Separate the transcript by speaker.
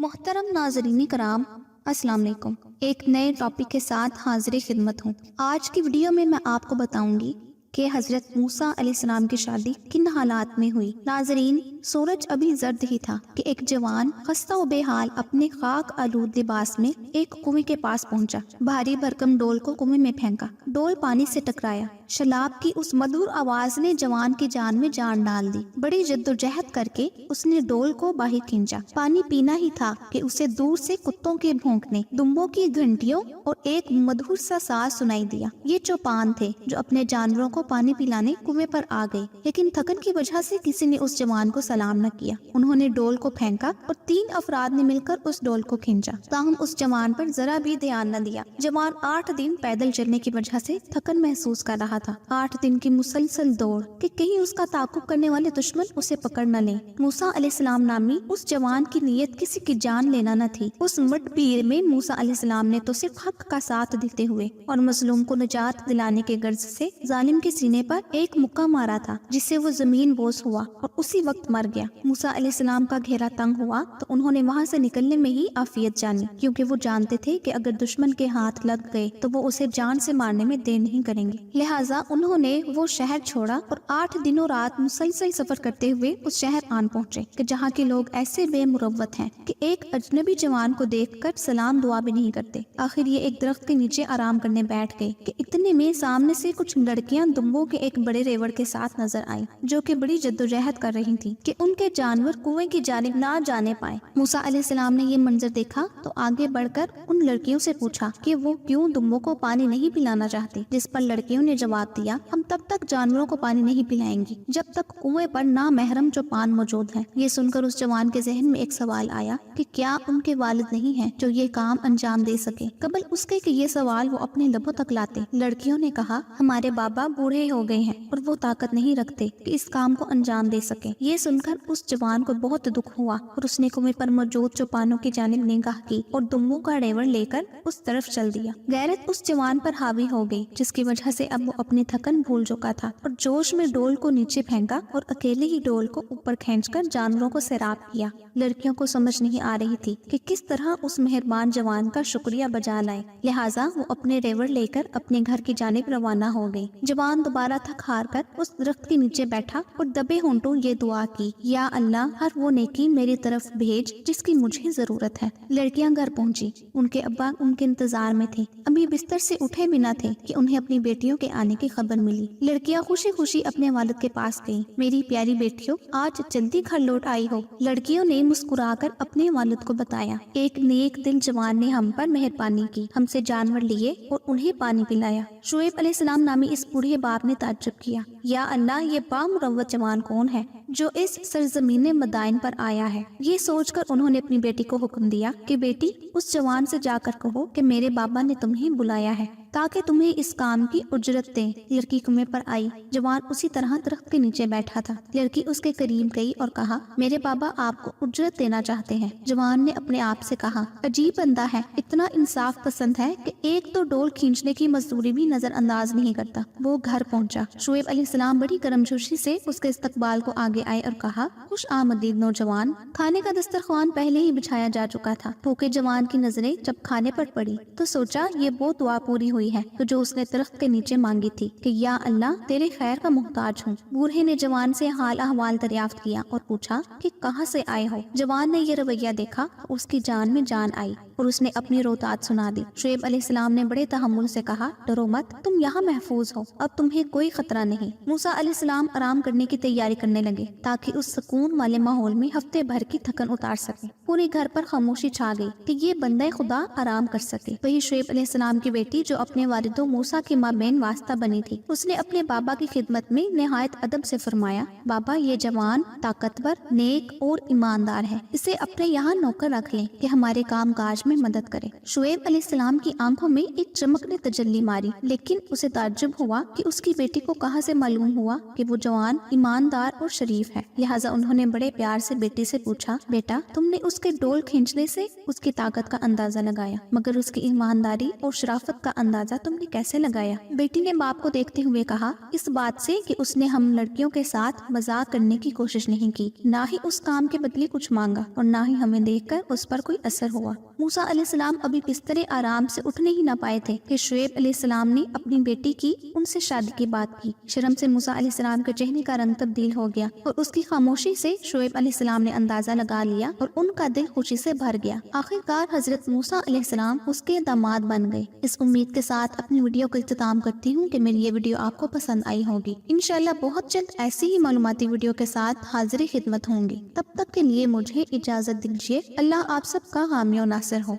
Speaker 1: मोहतरम नाजरीन कराम, अस्सलाम वालेकुम। एक नए टॉपिक के साथ हाजिर खिदमत हूँ। आज की वीडियो में मैं आपको बताऊंगी कि हजरत मूसा अलैहिस्सलाम की शादी किन हालात में हुई। नाजरीन, सूरज अभी जर्द ही था कि एक जवान खस्ता व बेहाल अपने खाक आलूद लिबास में एक कुएं के पास पहुंचा। भारी भरकम डोल को कुएं में फेंका। डोल पानी से टकराया। शलाब की उस मधुर आवाज ने जवान की जान में जान डाल दी। बड़ी जद्दोजहद करके उसने डोल को बाहर खींचा। पानी पीना ही था कि उसे दूर से कुत्तों के भौंकने, दुम्बों की घंटियों और एक मधुर सा साज सुनाई दिया। ये चौपान थे जो अपने जानवरों को पानी पिलाने कुएं पर आ गए, लेकिन थकन की वजह से किसी ने उस जवान को सलाम न किया। उन्होंने डोल को फेंका और 3 अफराद ने मिलकर उस डोल को खींचा, ताहम उस जवान पर जरा भी ध्यान न दिया। जवान 8 दिन पैदल चलने की वजह से थकन महसूस कर रहा था। 8 दिन की मुसलसल दौड़ कि कहीं उसका ताकुब करने वाले दुश्मन उसे पकड़ न ले। मूसा अलैहिस्सलाम नामी उस जवान की नीयत किसी की जान लेना न थी। उस मटभीड़ में मूसा अलैहिस्सलाम ने तो सिर्फ हक का साथ देते हुए और मजलूम को निजात दिलाने के गर्ज से जालिम के सीने पर एक मुक्का मारा था, जिससे वो जमीन बोस हुआ और उसी वक्त मर गया। मूसा अलैहिस्सलाम का घेरा तंग हुआ तो उन्होंने वहाँ से निकलने में ही आफियत जानी, क्योंकि वो जानते थे कि अगर दुश्मन के हाथ लग गए तो वो उसे जान से मारने में देर नहीं करेंगे। लिहाजा उन्होंने वो शहर छोड़ा और 8 दिनों रात मुसलसल सफर करते हुए उस शहर आन पहुँचे कि जहाँ के लोग ऐसे बेमुरव्वत हैं कि एक अजनबी जवान को देखकर सलाम दुआ भी नहीं करते। आखिर ये एक दरख्त के नीचे आराम करने बैठ गए कि इतने में सामने से कुछ लड़कियां दुम्बों के एक बड़े रेवड़ के साथ नजर आई, जो कि बड़ी जद्दोजहद कर रही थी कि उनके जानवर कुएं की जानिब ना जाने पाए। मूसा अलैहिस्सलाम ने ये मंजर देखा तो आगे बढ़कर उन लड़कियों से पूछा कि वो क्यों दुम्बों को पानी नहीं पिलाना चाहती, जिस पर लड़कियों ने जवाब दिया, हम तब तक जानवरों को पानी नहीं पिलाएंगी जब तक कुएं पर ना महरम चौपान मौजूद है। ये सुनकर उस जवान के जहन में एक सवाल आया कि क्या उनके वालिद नहीं हैं जो ये काम अंजाम दे सके। कबल उसके कि ये सवाल वो अपने लबों तक लाते, लड़कियों ने कहा, हमारे बाबा बूढ़े हो गए हैं और वो ताकत नहीं रखते कि इस काम को अंजाम दे सके। ये सुनकर उस जवान को बहुत दुख हुआ और उसने कुएं पर मौजूद चौपानों की जानिब निगाह की और दुम्बों का रेवड़ लेकर उस तरफ चल दिया। गैरत उस जवान पर हावी हो गई, जिसकी वजह से अब वो अपनी थकन भूल चुका था और जोश में डोल को नीचे फेंका और अकेले ही डोल को ऊपर खींचकर जानवरों को सैराब किया। लड़कियों को समझ नहीं आ रही थी कि किस तरह उस मेहरबान जवान का शुक्रिया बजा लाए। लिहाजा वो अपने रेवड़ लेकर अपने घर की जानिब रवाना हो गई। जवान दोबारा थक हार कर उस दरख्त के नीचे बैठा और दबे होंठों ये दुआ की, या अल्लाह, हर वो नेकी मेरी तरफ भेज जिसकी मुझे जरूरत है। लड़कियां घर पहुंची। उनके अब्बा उनके इंतजार में थे। अभी बिस्तर से उठे भी न थे कि उन्हें अपनी बेटियों के आने की खबर मिली। लड़कियां खुशी खुशी अपने वालिद के पास गईं। मेरी प्यारी बेटियों, आज जल्दी घर लौट आई हो। लड़कियों ने मुस्कुराकर अपने वालिद को बताया, एक नेक दिल जवान ने हम पर मेहरबानी की, हमसे जानवर लिए और उन्हें पानी पिलाया। शुएब अलैहिस्सलाम नामी इस बूढ़े बाप ने ताज्जुब किया, या अल्लाह, ये बामुरव्वत जवान कौन है जो इस सरजमीन मदाइन पर आया है। ये सोचकर उन्होंने अपनी बेटी को हुक्म दिया कि बेटी, उस जवान से जाकर कहो कि मेरे बाबा ने तुम्हें बुलाया है ताकि तुम्हें इस काम की उजरत दे। लड़की कुएं पर आई। जवान उसी तरह दरख्त के नीचे बैठा था। लड़की उसके करीब गई और कहा, मेरे बाबा आपको उजरत देना चाहते हैं। जवान ने अपने आप से कहा, अजीब बंदा है, इतना इंसाफ पसंद है कि एक तो डोल खींचने की मजदूरी भी नजरअंदाज नहीं करता। वो घर पहुंचा। शुएब अलैहिस्सलाम बड़ी करमजोशी से उसके इस्तकबाल को आगे आए और कहा, खुश आमदीद नौजवान। खाने का दस्तरखान पहले ही बिछाया जा चुका था। भूखे जवान की नजरें जब खाने पर पड़ी तो सोचा ये वो दुआ पूरी हुई है तो जो उसने दरख्त के नीचे मांगी थी कि या अल्लाह, तेरे खैर का मोहताज हूँ। बूढ़े ने जवान से हाल अहवाल दरियाफ्त किया और पूछा कि कहाँ से आए हो। जवान ने ये रवैया देखा, उसकी जान में जान आई और उसने अपनी रोतात सुना दी। शुएब अलैहिस्सलाम ने बड़े तहम्मुल से कहा, डरो मत, तुम यहाँ महफूज हो, अब तुम्हें कोई खतरा नहीं। मूसा अलैहिस्सलाम आराम करने की तैयारी करने लगे ताकि उस सुकून वाले माहौल में हफ्ते भर की थकन उतार सके। पूरे घर पर खामोशी छा गई कि ये बंदे खुदा आराम कर सके। वही शुएब अलैहिस्सलाम की बेटी जो अपने वालिदो मूसा की माबैन वास्ता बनी थी, उसने अपने बाबा की खिदमत में निहायत अदब से फरमाया, बाबा, ये जवान ताकतवर, नेक और ईमानदार है। इसे अपने यहाँ नौकर रख लें कि हमारे काम काज में میں مدد کرے۔ شعیب علیہ السلام کی آنکھوں میں ایک چمک نے تجلی ماری، لیکن اسے تعجب ہوا کہ اس کی بیٹی کو کہاں سے معلوم ہوا کہ وہ جوان ایماندار اور شریف ہے۔ لہٰذا انہوں نے بڑے پیار سے بیٹی سے پوچھا، بیٹا تم نے اس کے ڈول کھینچنے سے اس کی طاقت کا اندازہ لگایا، مگر اس کی ایمانداری اور شرافت کا اندازہ تم نے کیسے لگایا؟ بیٹی نے باپ کو دیکھتے ہوئے کہا، اس بات سے کہ اس نے ہم لڑکیوں کے ساتھ مذاق کرنے کی کوشش نہیں کی، نہ ہی اس کام کے بدلے کچھ مانگا، اور نہ ہی ہمیں دیکھ کر اس پر کوئی اثر ہوا۔ موسیٰ علیہ السلام ابھی بسترے آرام سے اٹھنے ہی نہ پائے تھے کہ شعیب علیہ السلام نے اپنی بیٹی کی ان سے شادی کی بات کی۔ شرم سے موسیٰ علیہ السلام کے چہرے کا رنگ تبدیل ہو گیا، اور اس کی خاموشی سے شعیب علیہ السلام نے اندازہ لگا لیا اور ان کا دل خوشی سے بھر گیا۔ آخرکار حضرت موسیٰ علیہ السلام اس کے داماد بن گئے۔ اس امید کے ساتھ اپنی ویڈیو کو اختتام کرتی ہوں کہ میری یہ ویڈیو آپ کو پسند آئی ہوگی۔ انشاءاللہ بہت جلد ایسی ہی معلوماتی ویڈیو کے ساتھ حاضر خدمت ہوں گی۔ تب تک کے لیے مجھے اجازت دیجیے۔ اللہ آپ سب کا حامی و ناصر ہو۔